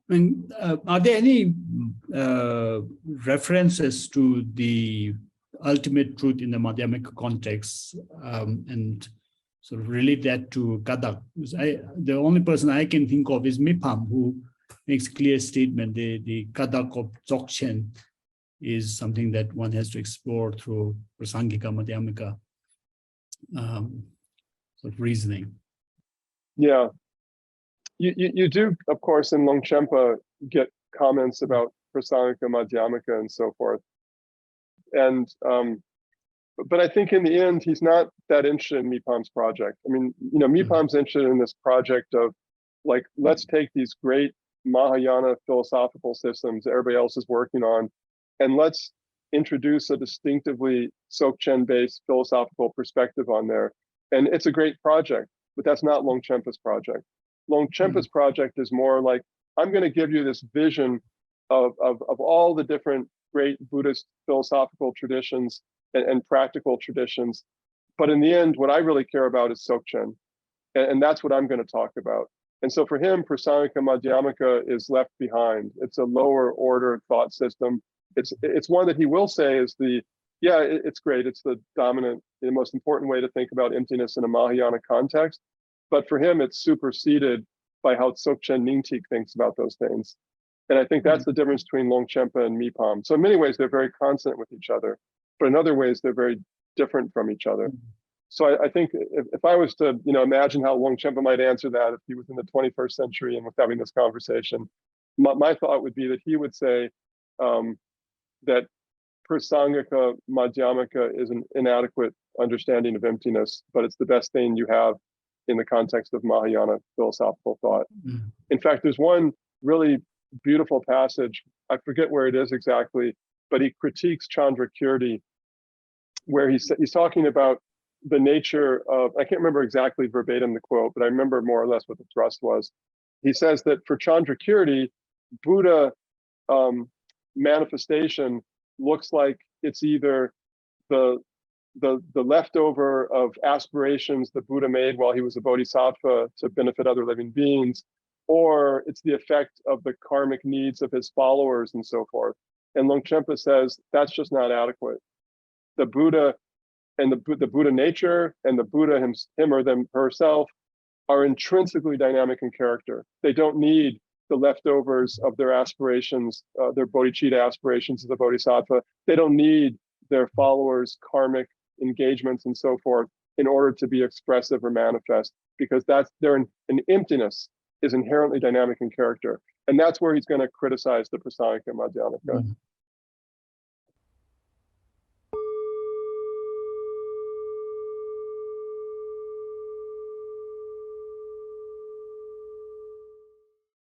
And are there any references to the ultimate truth in the Madhyamaka context, and sort of relate that to Kadak? The only person I can think of is Mipham, who makes a clear statement. The Kadak of Dzogchen is something that one has to explore through Prasangika Madhyamaka sort of reasoning. Yeah. You do, of course, in Longchenpa get comments about Prasangika, Madhyamaka, and so forth. And but I think in the end, he's not that interested in Mipham's project. I mean, you know, Mipham's interested in this project of, like, let's take these great Mahayana philosophical systems that everybody else is working on, and let's introduce a distinctively Dzogchen-based philosophical perspective on there. And it's a great project, but that's not Longchenpa's project. Longchenpa's project is more like, I'm going to give you this vision of all the different great Buddhist philosophical traditions and practical traditions. But in the end, what I really care about is Dzogchen. And that's what I'm going to talk about. And so for him, Prasangika Madhyamaka is left behind. It's a lower order thought system. It's one that he will say is it's great. It's the dominant, the most important way to think about emptiness in a Mahayana context. But for him, it's superseded by how Dzogchen Nyingtik thinks about those things. And I think that's the difference between Longchenpa and Mipham. So in many ways, they're very consonant with each other, but in other ways, they're very different from each other. So I think if I was to, imagine how Longchenpa might answer that if he was in the 21st century and was having this conversation, my thought would be that he would say that Prasangika Madhyamaka is an inadequate understanding of emptiness, but it's the best thing you have in the context of Mahayana philosophical thought. In fact, there's one really beautiful passage, I forget where it is exactly, but he critiques Chandrakirti, where he's talking about the nature of, I can't remember exactly verbatim the quote, but I remember more or less what the thrust was. He says that for Chandrakirti, Buddha manifestation looks like it's either the leftover of aspirations that Buddha made while he was a bodhisattva to benefit other living beings, or it's the effect of the karmic needs of his followers and so forth. And Longchenpa says that's just not adequate. The Buddha and the Buddha nature and the Buddha him or them herself are intrinsically dynamic in character. They don't need the leftovers of their aspirations, their bodhicitta aspirations as a bodhisattva. They don't need their followers' karmic engagements and so forth in order to be expressive or manifest, because an emptiness is inherently dynamic in character. And that's where he's going to criticize the Prasangika Madhyamaka.